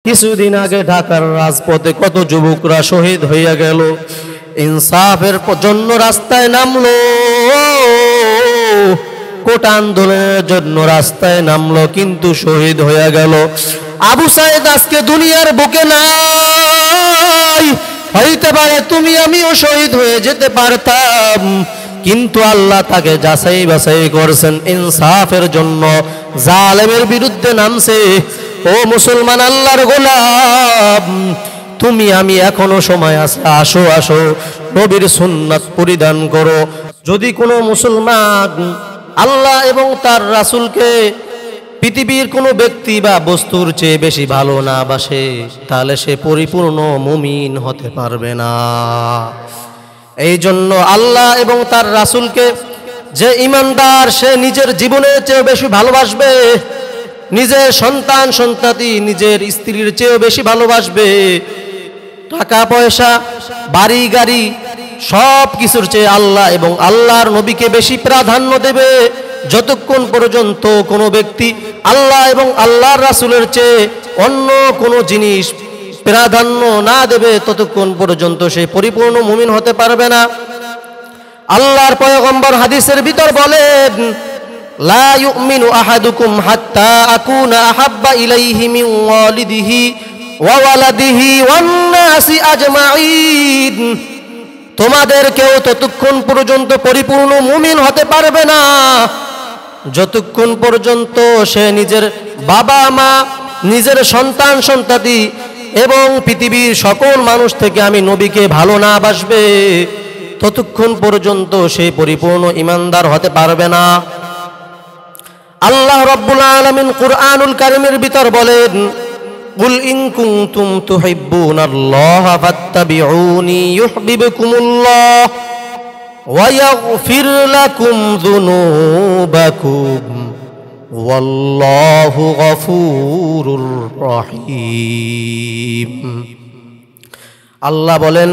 কিছুদিন আগে ঢাকার রাজপথে কত যুবকরা শহীদ হইয়া গেল, ইনসাফের জন্য রাস্তায় নামলো, কোটা আন্দোলনের জন্য রাস্তায় নামলো, কিন্তু শহীদ হইয়া গেল। আবু সাইদ আজকে দুনিয়ার বুকে নাই, হইতে পারে তুমি আমিও শহীদ হয়ে যেতে পারতাম, কিন্তু আল্লাহ তাকে যাচাই বাছাই করছেন ইনসাফের জন্য, জালেমের বিরুদ্ধে নামছে। ও মুসলমান, আল্লাহর গোলাম, তুমি আমি এখনো সময় আছে, আসো আসো নবীর সুন্নাত পরিধান করো। যদি কোনো মুসলমান আল্লাহ এবং তার রাসূলকে পৃথিবীর কোনো ব্যক্তি বা বস্তুর চেয়ে বেশি ভালো না বাসে, তাহলে সে পরিপূর্ণ মুমিন হতে পারবে না। এই জন্য আল্লাহ এবং তার রাসূলকে যে ইমানদার, সে নিজের জীবনের চেয়ে বেশি ভালোবাসবে, নিজের সন্তান সন্ততি, নিজের স্ত্রীর চেয়েও বেশি ভালোবাসবে, টাকা পয়সা বাড়ি গাড়ি সব কিছুর চেয়ে আল্লাহ এবং আল্লাহর নবীকে বেশি প্রাধান্য দেবে। যতক্ষণ পর্যন্ত কোনো ব্যক্তি আল্লাহ এবং আল্লাহর রাসূলের চেয়ে অন্য কোনো জিনিস প্রাধান্য না দেবে, ততক্ষণ পর্যন্ত সে পরিপূর্ণ মুমিন হতে পারবে না। আল্লাহর পয়গম্বর হাদিসের ভিতর বলেন, লা ইউমিনু আহাদুকুম হাত্তা আকুনা আহাব্বা ইলাইহি মিন ওয়ালিদিহি ওয়া ওয়ালাদিহি ওয়ান নাসি আজমাইন। তোমাদের কেউ ততক্ষণ পর্যন্ত পরিপূর্ণ মুমিন হতে পারবে না যতক্ষণ পর্যন্ত সে নিজের বাবা মা, নিজের সন্তান সন্ততি এবং পৃথিবীর সকল মানুষ থেকে আমি নবীকে ভালো না বাসবে, ততক্ষণ পর্যন্ত সে পরিপূর্ণ ইমানদার হতে পারবে না। আল্লাহ রাব্বুল আলামিন কুরআনুল কারীমের ভিতর বলেন, কুল ইন কুনতুম তুহিব্বুনাল্লাহা ফাত্তাবিউনি ইউহিব্বুকুমুল্লাহ ওয়া ইয়াগফির লাকুম যুনুবাকুম ওয়াল্লাহু গফুরুর রহিম। আল্লাহ বলেন,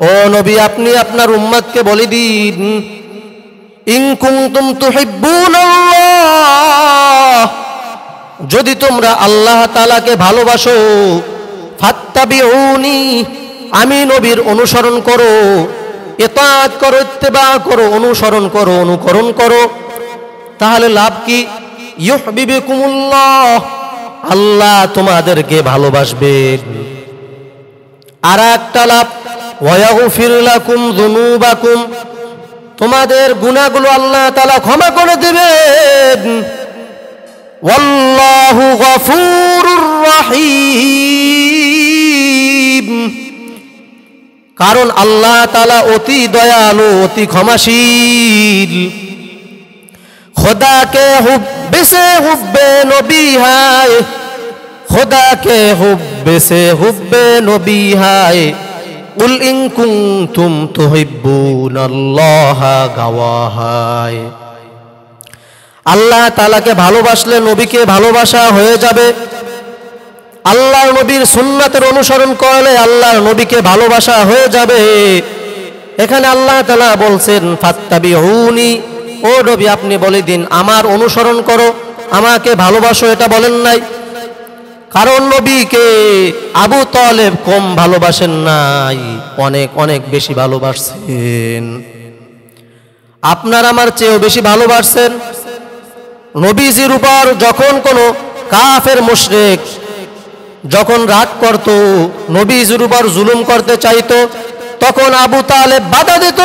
ও নবী, আপনি আপনার উম্মতকে বলে দিন, ইন কুনতুম তুহিব্বুনাল্লাহ, যদি তোমরা আল্লাহ তাআলাকে ভালোবাসো, ফাত্তাবিউনি, আমি নবীর অনুসরণ করো, ইতাআত করো, ইত্তিবা করো, অনুসরণ করো, অনুকরণ করো, তাহলে লাভ কি? ইউহিব্বুকুমুল্লাহ, আল্লাহ তোমাদেরকে ভালোবাসবেন। আর একটা লাভ, ওয়া ইয়াগফির লাকুম যুনুবাকুম, তোমাদের গুনাহগুলো আল্লাহ তাআলা ক্ষমা করে দেবেন। ওয়াল্লাহু গফুরুর রহিম, কারণ আল্লাহ তাআলা অতি দয়ালু, অতি ক্ষমাশীল। खुदा के हुब्बे से हुब्बे नबी है, खुदा के हुब्बे से हुब्बे नबी है, कुल इन कुंतुम तुहिब्बुनाल्लाह गवाहाय। আল্লাহ তাআলাকে ভালোবাসলে নবীকে ভালোবাসা হয়ে যাবে। আল্লাহর নবীর সুন্নাতের অনুসরণ করলে আল্লাহর নবীকে ভালোবাসা হয়ে যাবে। এখানে আল্লাহ তাআলা বলছেন, ফাত্তাবিউনি, ও নবী আপনি বলে দিন আমার অনুসরণ করো, আমাকে ভালোবাসো, এটা বলেন নাই। কারণ নবীকে আবু তালেব কম ভালোবাসেন নাই, অনেক অনেক বেশি ভালোবাসছেন। আপনার আমার চেয়েও বেশি ভালোবাসছেন। নবীজির উপর যখন কোনো কাফের মুশরিক যখন রাগ করত, নবীজির উপর জুলুম করতে চাইতো, তখন আবু তালেব বাধা দিত।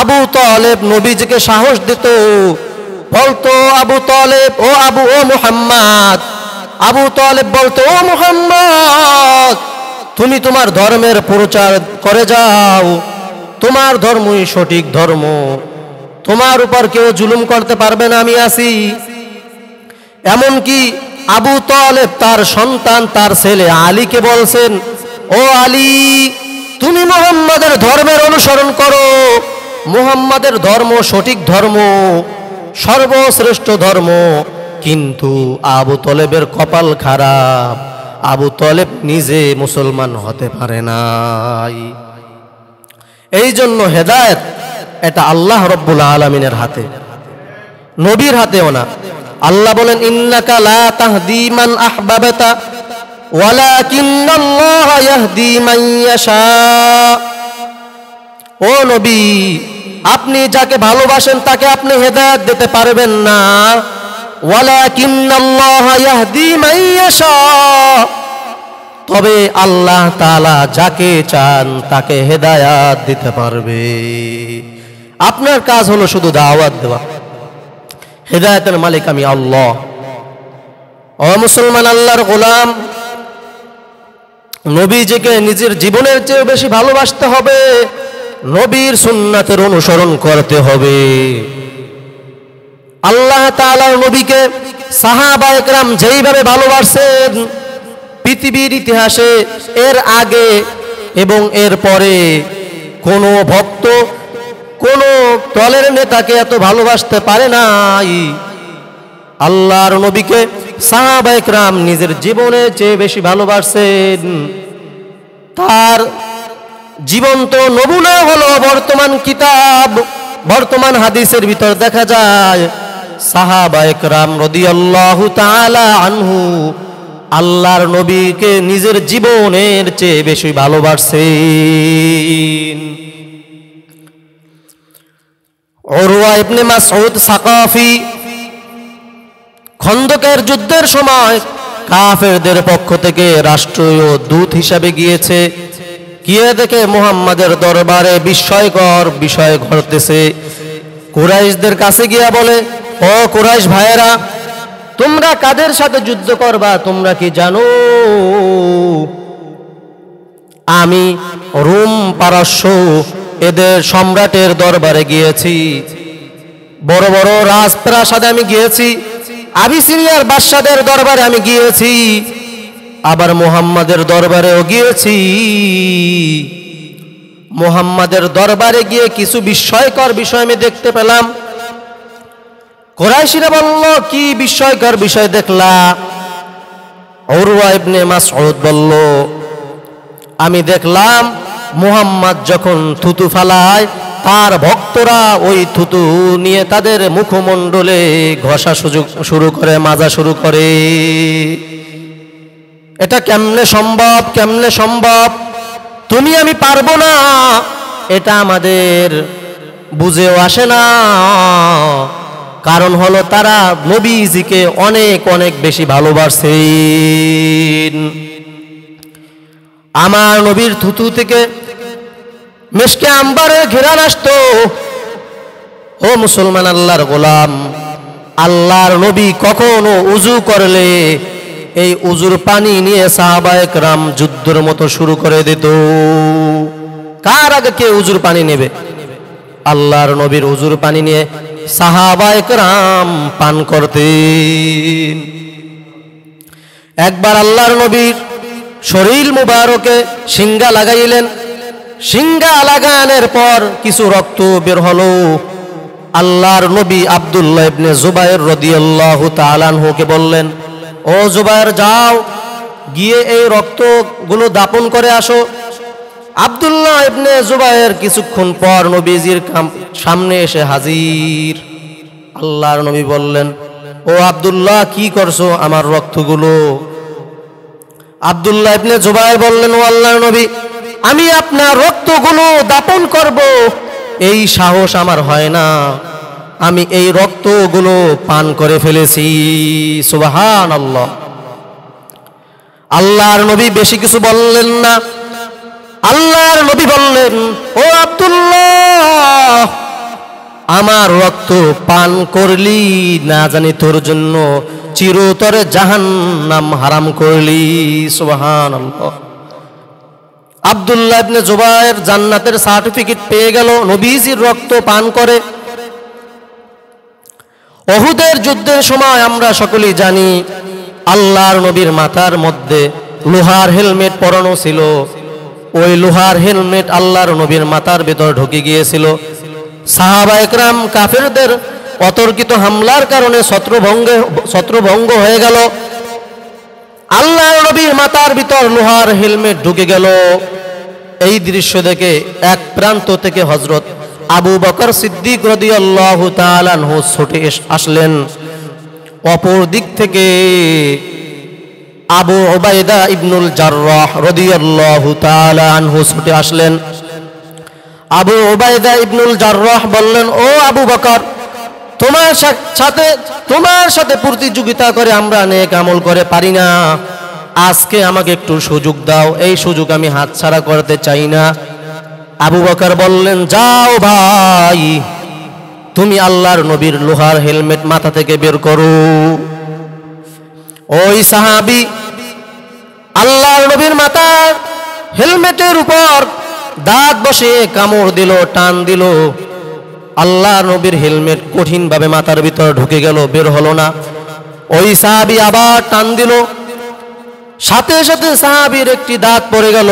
আবু তালেব নবীজিকে সাহস দিত, বলতো আবু তালেব, ও মুহাম্মদ, আবু তালেব বলতো, ও মুহাম্মদ, তুমি তোমার ধর্মের প্রচার করে যাও, তোমার ধর্মই সঠিক ধর্ম, তোমার উপর কেউ জুলুম করতে পারবে না, আমি আছি। এমনকি আবু তালেব তার সন্তান, তার ছেলে আলীকে বলছেন, ও আলী, তুমি মুহাম্মাদের ধর্মের অনুসরণ করো, মুহাম্মাদের ধর্ম সঠিক ধর্ম, সর্বশ্রেষ্ঠ ধর্ম। কিন্তু আবু তালেবের কপাল খারাপ, আবু তালেব নিজে মুসলমান হতে পারে নাই। এই জন্য হেদায়েত এটা আল্লাহ রাব্বুল আলামিনের হাতে, নবীর হাতেও না। আল্লাহ বলেন ইন্নাকা লা তাহদি মান আহবাবতা ওয়ালাকিন্নাল্লাহা ইয়াহদি মান ইয়াশা। ও নবী, আপনি যাকে ভালোবাসেন তাকে আপনি হেদায়েত দিতে পারবেন না। ওয়ালাকিন্নাল্লাহা ইয়াহদি মান ইয়াশা, তবে আল্লাহ তাআলা যাকে চান তাকে হেদায়েত দিতে পারবে। আপনার কাজ হলো শুধু দাওয়াত দেওয়া। হেদায়েতের মালিক আমি আল্লাহ। ও মুসলমান, আল্লাহর গোলাম, নবীজিকে নিজের জীবনের চেয়ে বেশি ভালোবাসতে হবে, নবীর সুন্নাতের অনুসরণ করতে হবে। আল্লাহ তাআলার নবীকে সাহাবায়ে কেরাম যেইভাবে ভালোবাসেন, পৃথিবীর ইতিহাসে এর আগে এবং এর পরে কোন ভক্ত কোন দলের নেতাকে এত ভালোবাসতে পারে নাই। আল্লাহর নবীকে সাহাবায়ে কেরাম নিজের জীবনের চেয়ে বেশি ভালোবাসেন। তার জীবন্ত নমুনা হলো বর্তমান কিতাব, বর্তমান হাদিসের ভিতর দেখা যায় সাহাবায়ে কেরাম রাদিয়াল্লাহু তাআলা আনহু আল্লাহর নবীকে নিজের জীবনের চেয়ে বেশি ভালোবাসেন। উরওয়া ইবনে মাসউদ সাকাফি খন্দকের যুদ্ধের সময় কাফেরদের পক্ষ থেকে রাষ্ট্রীয় দূত হিসাবে গিয়েছে। গিয়ে দেখে মুহাম্মাদের দরবারে বিস্ময়কর বিষয় ঘটতেছে। কুরাইশদের কাছে গিয়া বলে, ও কুরাইশ ভাইয়েরা, তোমরা কাদের সাথে যুদ্ধ করবা তোমরা কি জানো? আমি রোম পারস্য এদের সম্রাটের দরবারে গিয়েছি, বড় বড় রাজপ্রাসাদে আমি গিয়েছি, আবিসিনিয়ার বাদশাদের দরবারে আমি গিয়েছি, আবার মুহাম্মাদের দরবারেও গিয়েছি। মুহাম্মাদের দরবারে গিয়ে কিছু বিস্ময়কর বিষয় আমি দেখতে পেলাম। কুরাইশরা বলল, কি বিস্ময়কর বিষয় দেখলা? উরওয়া ইবনে মাসউদ বলল, আমি দেখলাম মুহাম্মদ যখন থুতু ফালায় তার ভক্তরা ওই থুতু নিয়ে তাদের মুখমণ্ডলে ঘষা শুরু করে, মাজা শুরু করে। এটা কেমনে সম্ভব? কেমনে সম্ভব? তুমি আমি পারবো না, এটা আমাদের বুঝেও আসে না। কারণ হলো তারা নবীজিকে অনেক অনেক বেশি ভালোবাসেন। আমার নবীর থুতু থেকে মিশকে আম্বারের ঘেরান আসতো। ও মুসলমান, আল্লাহর গোলাম, আল্লাহর নবী কখনো উযু করলে এই উযুর পানি নিয়ে সাহাবায়ে কেরাম যুদ্ধের মতো শুরু করে দিত। কার আগে কে উযুর পানি নেবে? আল্লাহর নবীর উযুর পানি নিয়ে সাহাবায়ে কেরাম পান করতেন। একবার আল্লাহর নবীর শরীর মুবারকে সিঙ্গা লাগাইলেন। সিঙ্গা লাগানোর পর কিছু রক্ত বের হলো। আল্লাহর নবী আব্দুল্লাহ ইবনে জুবায়ের রাদিয়াল্লাহু তাআলা আনহুকে বললেন, ও জুবায়ের, যাও গিয়ে এই রক্তগুলো দাপন করে আসো। আব্দুল্লাহ ইবনে জুবায়ের কিছুক্ষণ পর নবীজির সামনে এসে হাজির। আল্লাহর নবী বললেন, ও আব্দুল্লাহ, কি করছো আমার রক্তগুলো? আব্দুল্লাহ ইবনে জুবায়ের বললেন, ও আল্লাহর নবী, আমি আপনার রক্তগুলো দাপন করব এই সাহস আমার হয় না, আমি এই রক্তগুলো পান করে ফেলেছি। সুবহানাল্লাহ। আল্লাহর নবী বেশি কিছু বললেন না। আল্লাহর নবী বললেন, ও আব্দুল্লাহ, আমার রক্ত পান করলি না জানি তোর জন্য চিরতরে জাহান্নাম হারাম করলি। সুবহানাল্লাহ। আব্দুল্লাহ ইবনে জুবায়ের জান্নাতের সার্টিফিকেট পেয়ে গেল নবীজির রক্ত পান করে। উহুদের যুদ্ধের সময় আমরা সকলেই জানি আল্লাহর নবীর মাথার মধ্যে লোহার হেলমেট পরানো ছিল। ওই লোহার হেলমেট আল্লাহর নবীর মাথার ভিতর ঢুকে গিয়েছিল। সাহাবায়ে কেরাম কাফেরদের অতর্কিত হামলার কারণে ছত্রভঙ্গ হয়ে গেল। আল্লাহর নবীর মাথার ভিতর লোহার হেলমেট ঢুকে গেল। এই দৃশ্য দেখে এক প্রান্ত থেকে হযরত আবু বকর সিদ্দিক রাদিয়াল্লাহু তাআলা আনহু ছুটে আসলেন। অপর দিক থেকে আবু উবাইদা ইবনুল জাররাহ রাদিয়াল্লাহু তাআলা আনহু ছুটে আসলেন। আবু উবাইদা ইবনুল জাররাহ বললেন, ও আবু বকর, তোমার সাথে প্রতিযোগিতা করে আমরা নেক আমল করে পারি না, আজকে আমাকে একটু সুযোগ দাও, এই সুযোগ আমি হাতছাড়া করতে চাই না। আবু বকর বললেন, যাও ভাই, তুমি আল্লাহর নবীর লোহার হেলমেট মাথা থেকে বের করো। ওই সাহাবী আল্লাহর নবীর মাথার হেলমেটের উপর দাঁত বসে কামড় দিল, টান দিল। আল্লাহর নবীর হেলমেট কঠিনভাবে মাথার ভিতর ঢুকে গেল, বের হলো না। ওই সাহাবী আবার টান দিল, সাথে সাথে সাহাবীর একটি দাঁত পড়ে গেল,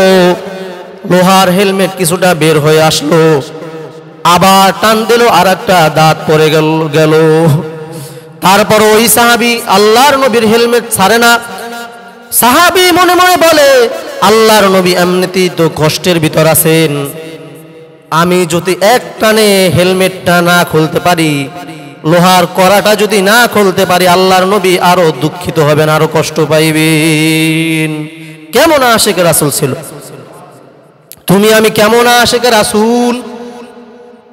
লোহার হেলমেট কিছুটা বের হয়ে আসলো। আবার টান দিল, আর একটা দাঁত পড়ে গেল। তারপর ওই সাহাবী আল্লাহর নবীর হেলমেট ছাড়ে না। সাহাবী মনে মনে বলে, আল্লাহর নবী এমনিতেই তো কষ্টের ভিতর আছেন, আমি যদি এক টানে হেলমেটটা না খুলতে পারি, লোহার কড়াটা যদি না খুলতে পারি, আল্লাহর নবী আরো দুঃখিত হবেন, আরো কষ্ট পাইবেন। কেমন আশিক রাসূল ছিল! তুমি আমি কেমন আশিক রাসূল!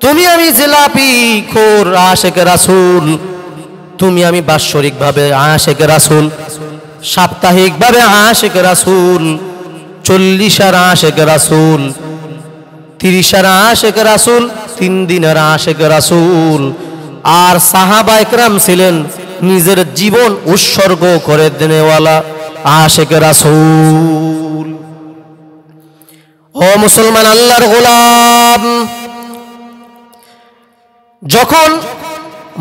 তুমি আমি জিলাপি খোর আশিক রাসূল, তুমি আমি বাৎসরিক ভাবে আশিক রাসূল, সাপ্তাহিক ভাবে আশিক রাসূল, 40 আশিক রাসূল, 30 আশিক রাসূল, 3 দিনের আশিক রাসূল। আর সাহাবা একরাম ছিলেন নিজের জীবন উৎসর্গ করে দেনেওয়ালা আশিক রাসূল। ও মুসলমান, আল্লাহর গোলাম, যখন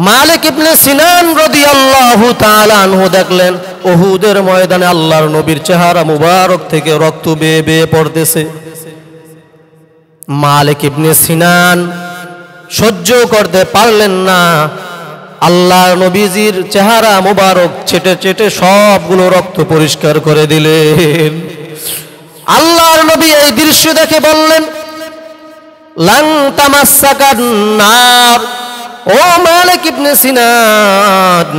মালিক ইবনে সিনান রাদিয়াল্লাহু তাআলা আনহু দেখলেন উহুদের ময়দানে আল্লাহর নবীর চেহারা মুবারক থেকে রক্ত বেয়ে বেয়ে পড়তেছে, মালিক ইবনে সিনান সহ্য করতে পারলেন না। আল্লাহর নবীজির চেহারা মুবারক চেটে চেটে সবগুলো রক্ত পরিষ্কার করে দিলেন। আল্লাহর নবী এই দৃশ্য দেখে বললেন, লান তামাসসাকান নার, ও মালিক ইবনে সিনান,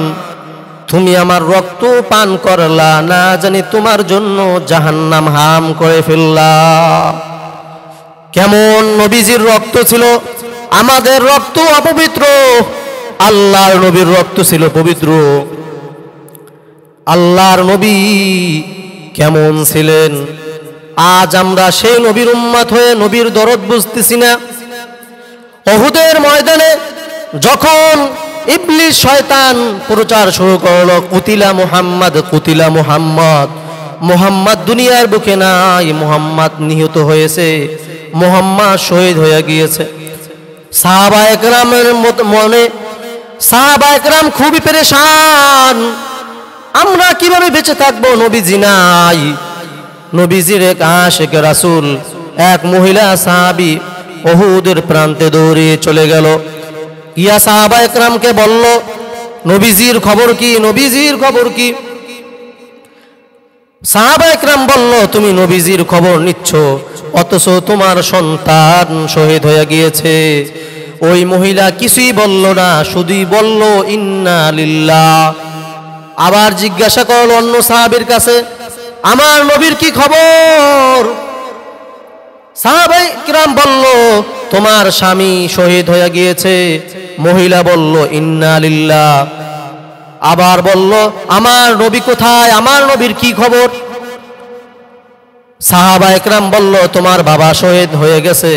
তুমি আমার রক্ত পান করলা, না জানি তোমার জন্য জাহান্নাম হারাম করে ফেললা। কেমন নবীজির রক্ত ছিল! আমাদের রক্ত অপবিত্র, আল্লাহর নবীর রক্ত ছিল পবিত্র। আল্লাহর নবী কেমন ছিলেন! আজ আমরা সেই নবীর উম্মত হয়ে নবীর দরদ বুঝতেছি না। উহুদের ময়দানে যখন ইবলিস শয়তান প্রচার শুরু করলো, কুতিলা মুহাম্মদ, কুতিলা মুহাম্মদ, মুহাম্মদ দুনিয়ার বুকে নাই, মুহাম্মদ নিহত হয়েছে, মুহাম্মদ শহীদ হয়ে গিয়েছে। সাহাবা একরামের মনে, সাহাবা একরাম খুবই পেরেশান, আমরা কিভাবে বেঁচে থাকবো, নবীজি নাই। নবীজির এক আশিক রাসূল, এক মহিলা সাহাবী উহুদের প্রান্তে দৌড়ে চলে গেল, ইয়া সাহাবা একরামকে বলল, নবীজির খবর কি, নবীজির খবর কি? সাহাবা একরাম বলল, তুমি নবীজির খবর নিচ্ছ, অথচ তোমার সন্তান শহীদ হয়ে গিয়েছে। ওই মহিলা কিছুই বলল না, শুধুই বলল ইন্না লিল্লাহ। আবার জিজ্ঞাসা করল অন্য সাহাবীর কাছে, আমার নবীর কি খবর? সাহাবায়ে কিরাম বলল, তোমার স্বামী শহীদ হয়ে গিয়েছে। মহিলা বলল ইন্না লিল্লাহ। আবার বলল, আমার নবী কোথায়, আমার নবীর কি খবর? সাহাবায়ে কিরাম বলল, তোমার বাবা শহীদ হয়ে গেছে।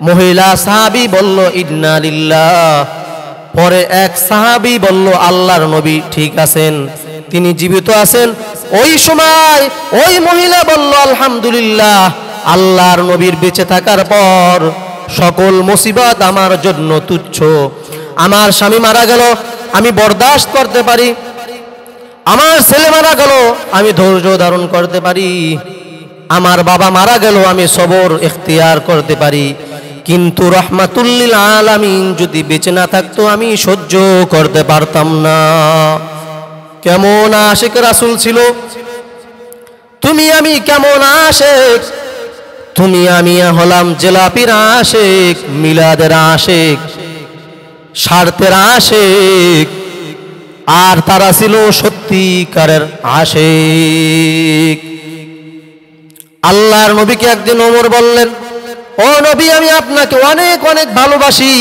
মহিলা সাহাবী বলল ইন্না লিল্লাহ। পরে এক সাহাবী বলল, আল্লাহর নবী ঠিক আছেন, তিনি জীবিত আছেন। ওই সময় ওই মহিলা বলল, আলহামদুলিল্লাহ, আল্লাহর নবীর বেঁচে থাকার পর সকল মুসিবত আমার জন্য তুচ্ছ। আমার স্বামী মারা গেল, আমি বরদাস্ত করতে পারি, আমার ছেলে মারা গেল, আমি ধৈর্য ধারণ করতে পারি, আমার বাবা মারা গেল, আমি সবর ইখতিয়ার করতে পারি, কিন্তু রাহমাতুল লিল আলামিন যদি বেঁচে না থাকতো আমি সহ্য করতে পারতাম না। কেমন আশিক রাসূল ছিল! তুমি আমি কেমন আশিক! তুমি আমি হলাম জিলাপির আশিক, মিলাদের আশিক, স্বার্থের আশিক, আর তারা ছিল সত্যিকারের আশিক। আল্লাহর নবীকে একদিন ওমর বললেন, ও নবী, আমি আপনাকে অনেক অনেক ভালোবাসি।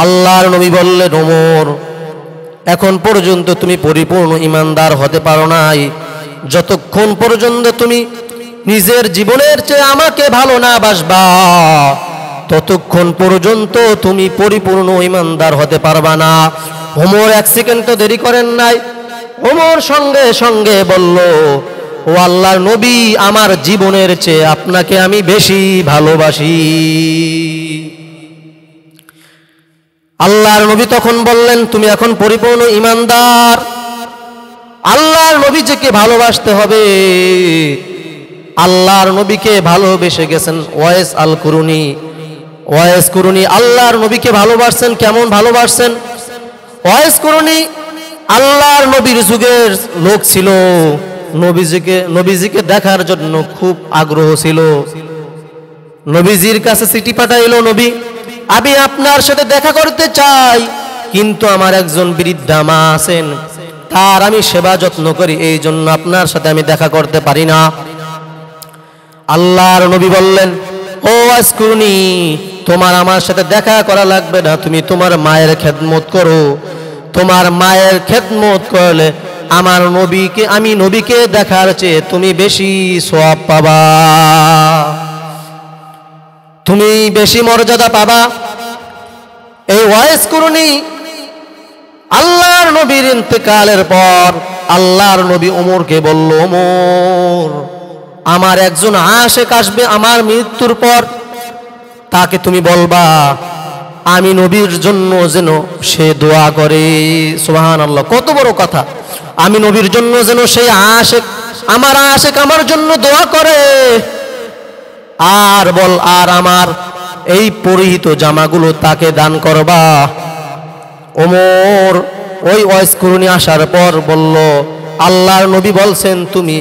আল্লাহর নবী বললেন, ওমর, এখন পর্যন্ত তুমি পরিপূর্ণ ইমানদার হতে পারো নাই। যতক্ষণ পর্যন্ত তুমি নিজের জীবনের চেয়ে আমাকে ভালো না বাসবা, ততক্ষণ পর্যন্ত তুমি পরিপূর্ণ ইমানদার হতে পারবা না। ওমর এক সেকেন্ড তো দেরি করেন নাই। ওমর সঙ্গে সঙ্গে বলল, ও আল্লাহর নবী, আমার জীবনের চেয়ে আপনাকে আমি বেশি ভালোবাসি। আল্লাহর নবী তখন বললেন, তুমি এখন পরিপূর্ণ ইমানদার। আল্লাহর নবীকে ভালোবাসতে হবে। আল্লাহর নবীকে ভালোবেসে গেছেন ওয়াইস আল কুরুনি। ওয়াইস কুরুনি আল্লাহর নবীকে ভালোবাসছেন। কেমন ভালোবাসছেন? ওয়াইস কুরুনি আল্লাহর নবীর যুগের লোক ছিল। নবীজিকে দেখার জন্য খুব আগ্রহ ছিল। নবীজির কাছে চিঠি পাঠাইলো, নবী, আমি আপনার সাথে দেখা করতে চাই, কিন্তু আমার একজন বৃদ্ধা মা আছেন, তার আমি সেবা যত্ন করি, এই জন্য আপনার সাথে আমি দেখা করতে পারি না। আল্লাহর নবী বললেন, ও ওয়াইস কুরুনি, তোমার আমার সাথে দেখা করা লাগবে না, তুমি তোমার মায়ের খেদমত করো। তোমার মায়ের খেদমত করলে আমি নবীকে দেখার চেয়ে তুমি বেশি সওয়াব পাবা, তুমি বেশি মর্যাদা পাবা। এই ওয়াইস কুরুনি আল্লাহর নবীর ইন্তেকালের পর আল্লাহর নবী ওমরকে বলল, ওমর, আমার একজন আশিক আসবে আমার মৃত্যুর পর, তাকে তুমি বলবা আমি নবীর জন্য যেন সে দোয়া করে। সুবহানাল্লাহ, কত বড় কথা! আমি নবীর জন্য যেন সেই আশিক আমার জন্য দোয়া করে। আর আমার এই পরিহিত জামাগুলো তাকে দান করবা। ওমর ওই ওয়াইস কুরুনি আসার পর বলল, আল্লাহর নবী বলছেন তুমি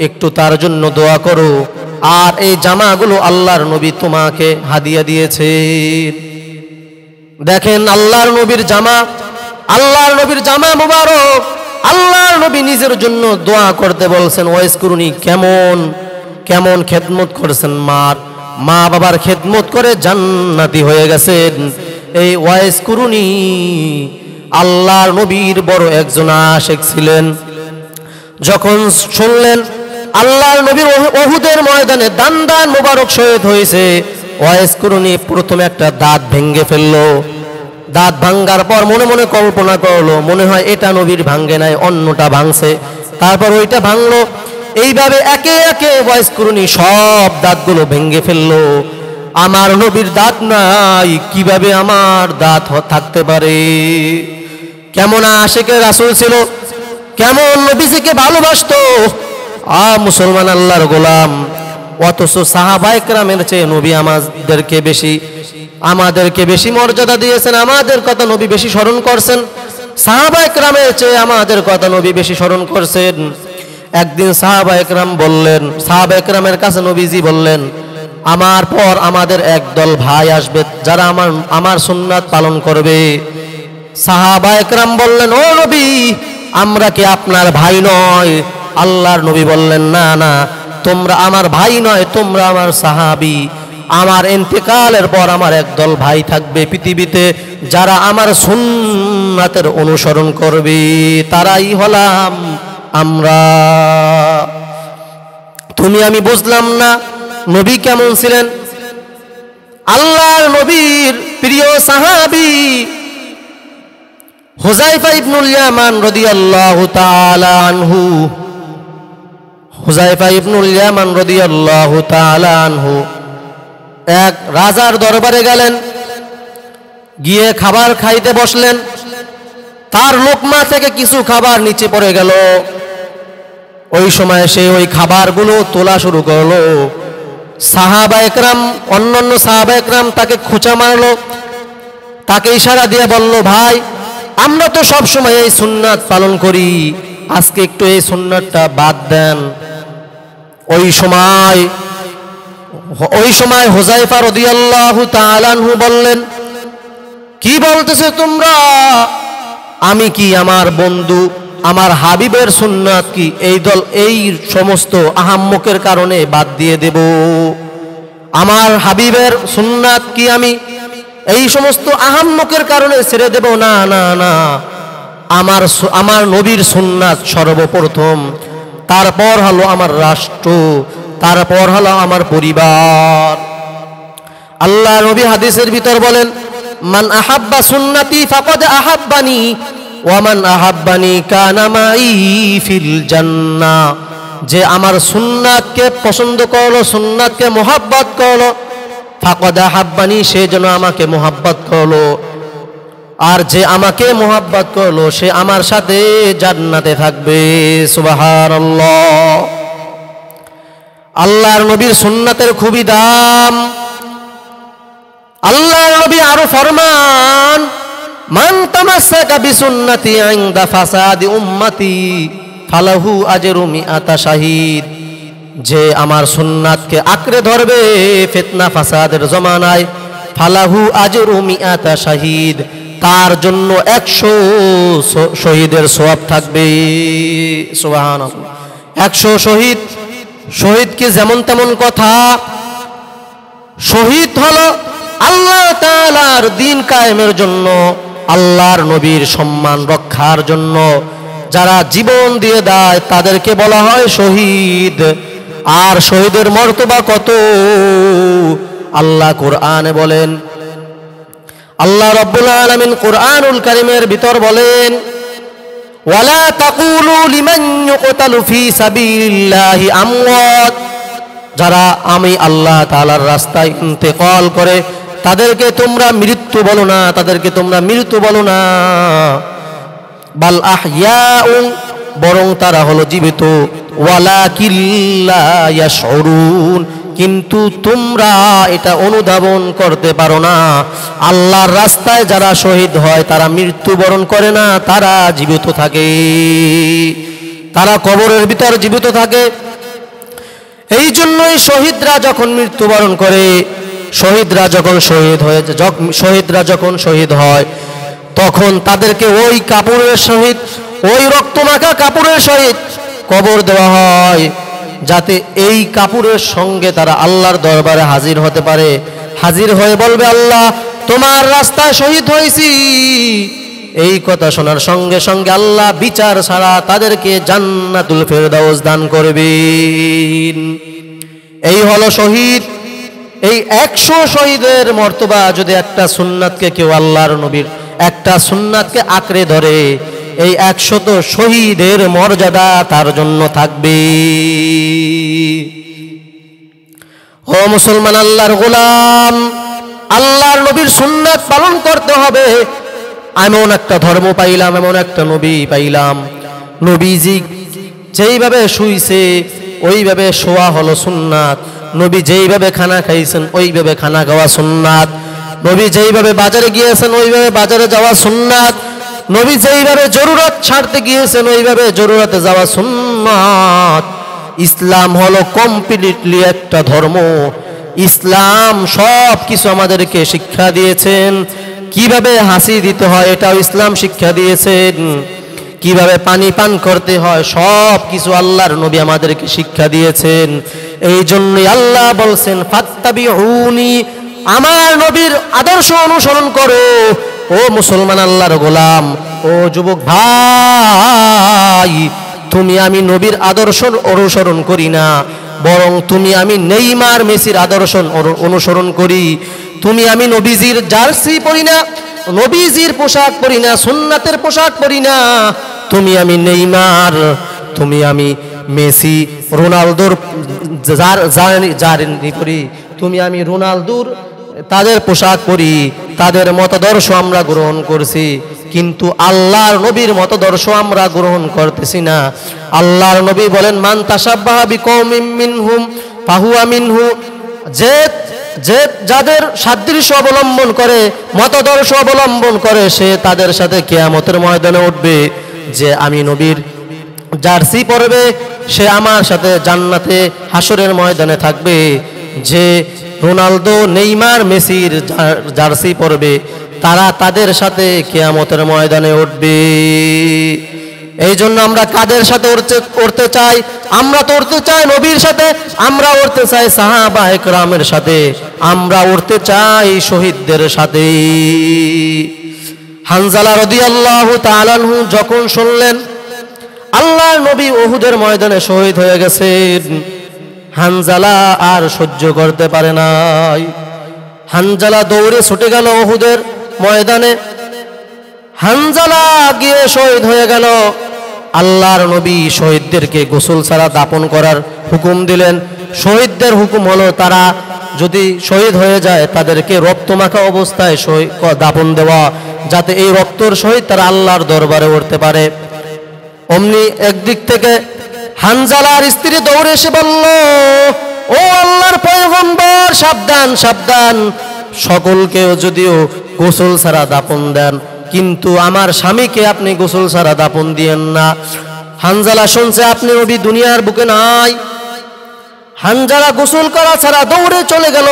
একটু তার জন্য দোয়া করো, আর এই জামাগুলো আল্লাহর নবী তোমাকে হাদিয়া দিয়েছে। দেখেন আল্লাহর নবীর জামা মুবারক, আল্লাহর নবী নিজের জন্য দোয়া করতে বলছেন। ওয়াইস কুরুনি কেমন খেদমত করেছেন, মা বাবার খেদমত করে জান্নাতি হয়ে গেছেন। এই ওয়াইস কুরুনি আল্লাহর নবীর বড় একজন আশিক ছিলেন। যখন শুনলেন আল্লাহর নবীর উহুদের ময়দানে দান মুবারক শহীদ হয়েছে, ওয়াইস কুরুনি প্রথমে একটা দাঁত ভেঙে ফেললো। দাঁত ভাঙ্গার পর মনে মনে কল্পনা করলো, মনে হয় এটা নবীর ভাঙ্গে নাই, অন্যটা ভাঙছে, তারপর ওইটা ভাঙলো। এইভাবে একে একে ওয়াইস কুরুনি সব দাঁতগুলো ভেঙে ফেললো। আমার নবীর দাঁত নাই, কিভাবে আমার দাঁত থাকতে পারে? কেমন আশিকে রাসূল ছিল, কেমন নবীজিকে ভালোবাসতো! মুসলমান আল্লাহর গোলাম, অথচ সাহাবায়ে কেরামের চেয়ে নবী আমাদেরকে বেশি মর্যাদা দিয়েছেন। আমাদের কথা নবী বেশি স্মরণ করছেন, সাহাবায়ে কেরামের চেয়ে আমাদের কথা নবী বেশি স্মরণ করছেন। একদিন সাহাবায়ে কেরামের কাছে নবীজি বললেন, আমার পর আমাদের একদল ভাই আসবে যারা আমার সুন্নাত পালন করবে। সাহাবায়ে কেরাম বললেন, ও নবী, আমরা কি আপনার ভাই নয়? আল্লাহর নবী বললেন, না, তোমরা আমার ভাই নয়, তোমরা আমার সাহাবী। আমার ইন্তেকালের পর আমার একদল ভাই থাকবে পৃথিবীতে, যারা আমার সুন্নাতের অনুসরণ করবে, তারাই হলাম আমরা। আমি বুঝলাম না নবী কেমন ছিলেন। আল্লাহর নবীর প্রিয় সাহাবী হুযায়ফা ইবনুল ইয়ামান রাদিয়াল্লাহু তাআলা আনহু, হুযায়ফা ইবনুল ইয়ামান রাদিয়াল্লাহু তাআলা আনহু এক রাজার দরবারে গেলেন, গিয়ে খাবার খাইতে বসলেন। তার লোকমা থেকে কিছু খাবার নিচে পড়ে গেল। ওই সময় সে ওই খাবারগুলো তোলা শুরু করলো। অন্যান্য সাহাবা একরাম তাকে খোঁচা মারলো, তাকে ইশারা দিয়ে বলল, ভাই, আমরা তো সব সময় এই সুন্নাত পালন করি, আজকে একটু এই সুন্নাতটা বাদ দেন। ওই সময় হুযায়ফা রাদিয়াল্লাহু তাআলা আনহু বললেন, কি বলতেছো তোমরা? আমি কি আমার বন্ধু আমার হাবিবের সুন্নাত কি এই সমস্ত আহাম্মকের কারণে বাদ দিয়ে দেব? আমার হাবিবের সুন্নাত কি আমি এই সমস্ত আহাম্মকের কারণে ছেড়ে দেব? না না না, আমার নবীর সুন্নাত সর্বপ্রথম, তারপর হলো আমার রাষ্ট্র, তারপর হলো আমার পরিবার। আল্লাহ নবী হাদিসের ভিতর বলেন, মান আহাব্বা সুন্নতি ফাকাদ আহাব্বানি ওয়া মান আহাব্বানি কানা মাই ফিল জান্নাহ। যে আমার সুন্নাতকে পছন্দ করলো, সুন্নাতকে মোহাব্বত করলো, ফাকাদ আহাব্বানি, সে যেন আমাকে মোহাব্বত করলো, আর যে আমাকে মোহাব্বত করলো সে আমার সাথে জান্নাতে থাকবে। সুবহানাল্লাহ। আল্লাহর নবীর সুন্নাতের খুবই দাম। আল্লাহর নবী আরো ফরমান, মান তামাসসাকা বিসুন্নতি ইনদা ফাসাদি উম্মতি ফালাহু আজরু মিআতা শাহীদ। যে আমার সুন্নাতকে আঁকড়ে ধরবে ফিতনা ফাসাদের জমানায়, ফালাহু আজরু মিআতা শাহীদ, তার জন্য 100 শহীদের সওয়াব থাকবে। সুবহানাল্লাহ। 100 শহীদ। শহীদ কি যেমন তেমন কথা? শহীদ হলো আল্লাহ তাআলার দ্বীন কায়েমের জন্য, আল্লাহর নবীর সম্মান রক্ষার জন্য যারা জীবন দিয়ে দেয় তাদেরকে বলা হয় শহীদ। আর শহীদের মর্তবা কত! আল্লাহ কোরআনে বলেন, আল্লাহ রাব্বুল আলামিন কোরআনুল কারীমের ভিতর বলেন, ওয়ালা তাকুলু লিমান ইউকতালু ফি সাবিলিল্লাহি আমওয়াত। যারা আমি আল্লাহ তাআলার রাস্তায় ইন্তেকাল করে তাদেরকে তোমরা মৃত্যু বলো না, তাদেরকে তোমরা মৃত্যু বলো না। বাল আহইয়াউন, বরং তারা হলো জীবিত। ওয়ালাকিন লা ইয়াশউরুন, কিন্তু তোমরা এটা অনুধাবন করতে পারো না। আল্লাহর রাস্তায় যারা শহীদ হয় তারা মৃত্যুবরণ করে না, তারা জীবিত থাকে, তারা কবরের ভিতর জীবিত থাকে। এই জন্যই শহীদরা যখন মৃত্যুবরণ করে, শহীদরা যখন শহীদ হয় তখন তাদেরকে ওই কাপড়ের সহিত, ওই রক্তমাখা কাপড়ের সহিত কবর দেওয়া হয়, যাতে এই কাপড়ের সঙ্গে তারা আল্লাহর দরবারে হাজির হতে পারে। হাজির হয়ে বলবে, আল্লাহ তোমার রাস্তায় শহীদ হয়েছি। এই কথা শোনার সঙ্গে সঙ্গে আল্লাহ বিচার ছাড়া তাদেরকে জান্নাতুল ফেরদাউস দান করবেন। এই হলো শহীদ। এই 100 শহীদের মর্তবা যদি একটা সুন্নাতকে কেউ, আল্লাহর নবীর একটা সুন্নাতকে আঁকড়ে ধরে, এই 100 শহীদের মর্যাদা তার জন্য থাকবে। ও মুসলমান, আল্লাহর গোলাম, আল্লাহর নবীর সুন্নাত পালন করতে হবে। এমন একটা ধর্ম পাইলাম, এমন একটা নবী পাইলাম, নবীজি যেইভাবে শুইছে ওইভাবে শোয়া হলো সুন্নাত। নবী যেইভাবে খানা খাইছেন ওইভাবে খানা খাওয়া সুন্নাত। নবী যেইভাবে বাজারে গিয়েছেন ওইভাবে বাজারে যাওয়া সুন্নাত। নবী যেইভাবে জরুরত ছাড়তে গিয়েছেন ওইভাবে জরুরতে যাওয়া সুন্নাত। ইসলাম হলো কমপ্লিটলি একটা ধর্ম। ইসলাম সব কিছু আমাদেরকে শিক্ষা দিয়েছেন। কিভাবে হাসি দিতে হয় এটাও ইসলাম শিক্ষা দিয়েছেন। কিভাবে পানি পান করতে হয় সব কিছু আল্লাহর নবী আমাদেরকে শিক্ষা দিয়েছেন। এই জন্যই আল্লাহ বলছেন, ফাত্তাবিউনি, আমার নবীর আদর্শ অনুসরণ করো। ও মুসলমান, আল্লাহর গোলাম, ও যুবক ভাই, তুমি আমি নবীর আদর্শ অনুসরণ করি না, বরং তুমি আমি নেইমার মেসির আদর্শ অনুসরণ করি। তুমি আমি নবীজির জার্সি পরি না, নবীজির পোশাক পরি না, সুন্নাতের পোশাক পরি না। তুমি আমি নেইমার, তুমি আমি মেসি, রোনালদোর জার্সি পরি, তুমি আমি রোনালদোর তাদের পোশাক পরি, তাদের মতাদর্শ আমরা গ্রহণ করছি, কিন্তু আল্লাহর নবীর মতাদর্শ আমরা গ্রহণ করতেছি না। আল্লাহর নবী বলেন, মান তাশাব্বাহা বিকওমিন মিনহুম ফাহুয়া মিনহু, যে যাদের সাদৃশ্য অবলম্বন করে, মতাদর্শ অবলম্বন করে, সে তাদের সাথে কিয়ামতের ময়দানে উঠবে। যে আমি নবীর জার্সি পরবে সে আমার সাথে জান্নাতে হাসরের ময়দানে থাকবে। যে রোনালদো, নেইমার, মেসির জার্সি পরবে তারা তাদের সাথে কিয়ামতের ময়দানে উঠবে। এই জন্য আমরা কাদের সাথে উঠতে চাই? আমরা তো উঠতে চাই নবীর সাথে, আমরা উঠতে চাই সাহাবায়ে কেরামের সাথে, আমরা উঠতে চাই শহীদদের সাথে। হানজালা রাদিয়াল্লাহু তাআলা আনহু যখন শুনলেন আল্লাহর নবী উহুদের ময়দানে শহীদ হয়ে গেছেন, হানজালা আর সহ্য করতে পারে নাই। হানজালা দৌড়ে ছুটে গেল উহুদের ময়দানে। হানজালা গিয়ে শহীদ হয়ে গেল। আল্লাহর নবী শহীদদেরকে গোসল ছাড়া দাফন করার হুকুম দিলেন। শহীদদের হুকুম হলো তারা যদি শহীদ হয়ে যায় তাদেরকে রক্তমাখা অবস্থায় দাফন দেওয়া, যাতে এই রক্তর সহিত তারা আল্লাহর দরবারে উঠতে পারে। অমনি একদিক থেকে হানজালার স্ত্রী দৌড়ে এসে বলল, ও আল্লাহর পয়গম্বর, সাবধান সাবধান, সকলকেও যদিও গোসল ছাড়া দাফন দেন, কিন্তু আমার স্বামীকে আপনি গোসল ছাড়া দাফন দিয়েন না। হানজালা শুনছে আপনি নবী দুনিয়ার বুকে নাই। হানজালা গোসল করা ছাড়া দৌড়ে চলে গেল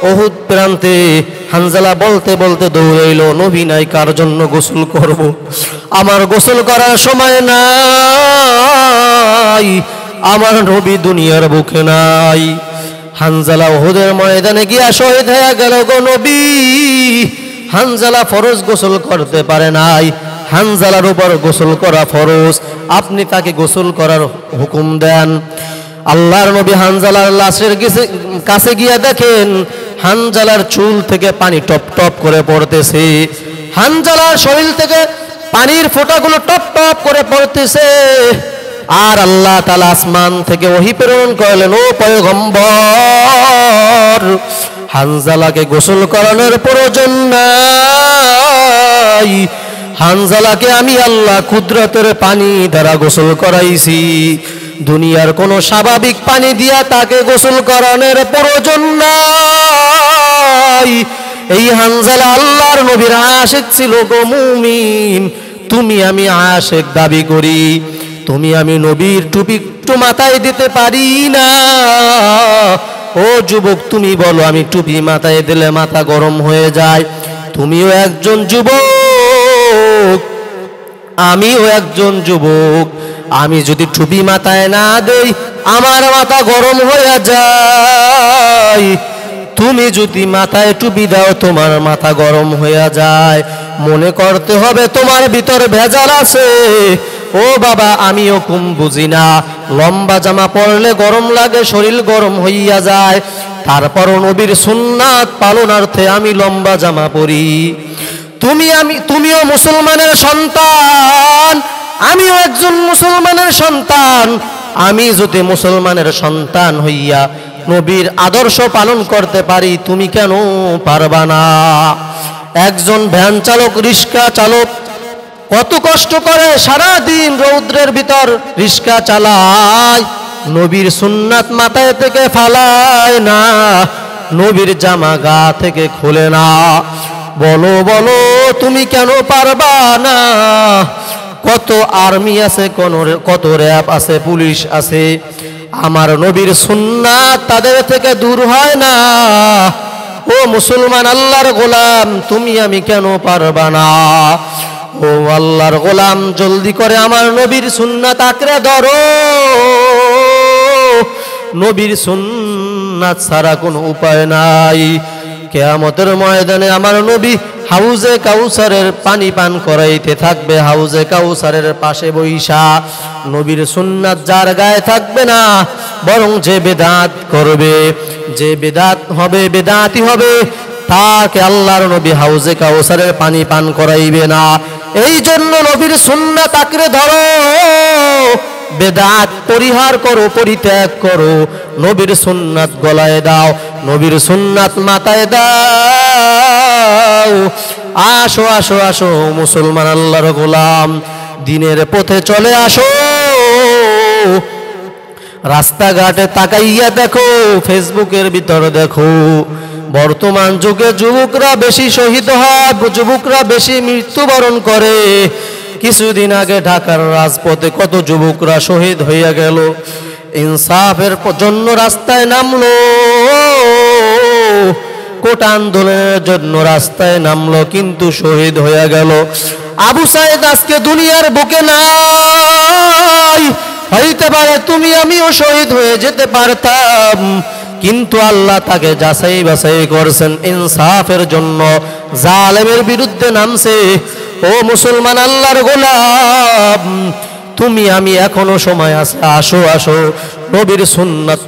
উহুদ প্রান্তে। হানজালা বলতে বলতে দৌড়ে এলো, নবী নাই, কার জন্য গোসল করব? আমার গোসল করার সময় নাই, আমার নবী দুনিয়ার বুকে নাই। হানজালা উহুদের ময়দানে গিয়া শহীদ হয়ে গেল গো নবী। হানজালা ফরজ গোসল করতে পারে নাই, হানজালার উপর গোসল করা ফরজ, আপনি তাকে গোসল করার হুকুম দেন। আল্লাহর নবী হানজালার লাশের কাছে গিয়ে দেখেন হানজালার চুল থেকে পানি টপ টপ করে পড়তেছে, হানজালার শরীর থেকে পানির ফোঁটাগুলো টপ টপ করে পড়তেছে। আর আল্লাহ তাআলা আসমান থেকে ওহী প্রেরণ করলেন, ও পয়গম্বর, হানজালাকে গোসল করানোর প্রয়োজন নাই, হানজালাকে আমি আল্লাহ কুদরতের পানি দ্বারা গোসল করাইছি, দুনিয়ার কোনো স্বাভাবিক পানি দিয়া তাকে গোসল করানোর প্রয়োজন নাই। এই হানজালা আল্লাহর নবীর আশিক ছিল গো মুমিন। তুমি আমি আশিক দাবি করি, তুমি আমি নবীর টুপি একটু মাথায় দিতে পারি না। ও যুবক, তুমি বলো আমি টুপি মাথায় দিলে মাথা গরম হয়ে যায়। তুমিও একজন যুবক, আমিও একজন যুবক, আমি যদি টুপি মাথায় না দেই আমার মাথা গরম হয়ে যায়। তুমি যদি মাথায় টুপি দাও তোমার মাথা গরম হয়ে যায়। মনে করতে হবে তোমার ভিতর ভেজাল আছে। ও বাবা, আমিও কম বুঝি না, লম্বা জামা পরলে গরম লাগে, শরীর গরম হইয়া যায়, তারপরও নবীর সুন্নাত পালনার্থে আমি লম্বা জামা পরি। তুমিও মুসলমানের সন্তান, আমিও একজন মুসলমানের সন্তান। আমি যদি মুসলমানের সন্তান হইয়া নবীর আদর্শ পালন করতে পারি, তুমি কেন পারবা না? একজন ভ্যান চালক, রিক্সা চালক কত কষ্ট করে সারা দিন রৌদ্রের ভিতর রিক্সা চালায়, নবীর সুন্নাত মাথায় থেকে ফালায় না, নবীর জামা গা থেকে খোলে না। বলো বলো, তুমি কেন পারবা না? কত আর্মি আছে, কত র‍্যাব আছে, পুলিশ আছে, আমার নবীর সুন্নাত তাদের থেকে দূর হয় না। ও মুসলমান আল্লাহর গোলাম, তুমি আমি কেন পারবা না? ও আল্লাহর গোলাম, জলদি করে আমার নবীর সুন্নাত আঁকড়ে ধরো। নবীর সুন্নাত ছাড়া কোনো উপায় নাই। কিয়ামতের ময়দানে আমার নবী হাউজে কাউসারের পানি পান করাইতে থাকবে, হাউজে কাউসারের পাশে বৈশা। নবীর সুন্নাত যার গায়ে থাকবে না, বরং যে বেদাত করবে, যে বেদাত হবে, বেদাতি হবে, তাকে আল্লাহর নবী হাউজে কাউসারের পানি পান করাইবে না। এই জন্য নবীর সুন্নাত আঁকড়ে ধরো, বেদাত পরিহার করো, পরিত্যাগ করো, নবীর সুন্নাত গলায় দাও, নবীর সুন্নাত মাথায় দাও। আসো আসো আসো মুসলমান আল্লাহর গোলাম, দিনের পথে চলে আসো। রাস্তাঘাটে তাকাইয়া দেখো, ফেসবুকের ভিতর দেখো, বর্তমান যুগে যুবকরা বেশি শহীদ হয়, যুবকরা বেশি মৃত্যুবরণ করে। কিছুদিন আগে ঢাকার রাজপথে কত যুবকরা শহীদ হইয়া গেল, ইনসাফের জন্য রাস্তায় নামলো। কোটা আন্দোলনের জন্য রাস্তায় নামলো কিন্তু শহীদ হয়ে গেল। আবু সাইদ আজকে দুনিয়ার বুকে নাই, হইতে পারে তুমি আমিও শহীদ হয়ে যেতে পারতাম, কিন্তু আল্লাহ তাকে যাচাই বাছাই করছেন ইনসাফের জন্য, জালেমের বিরুদ্ধে নামছে। ও মুসলমান আল্লাহর গোলাম, তুমি আমি এখনো সময় আছে, আসো আসো নবীর সুন্নাত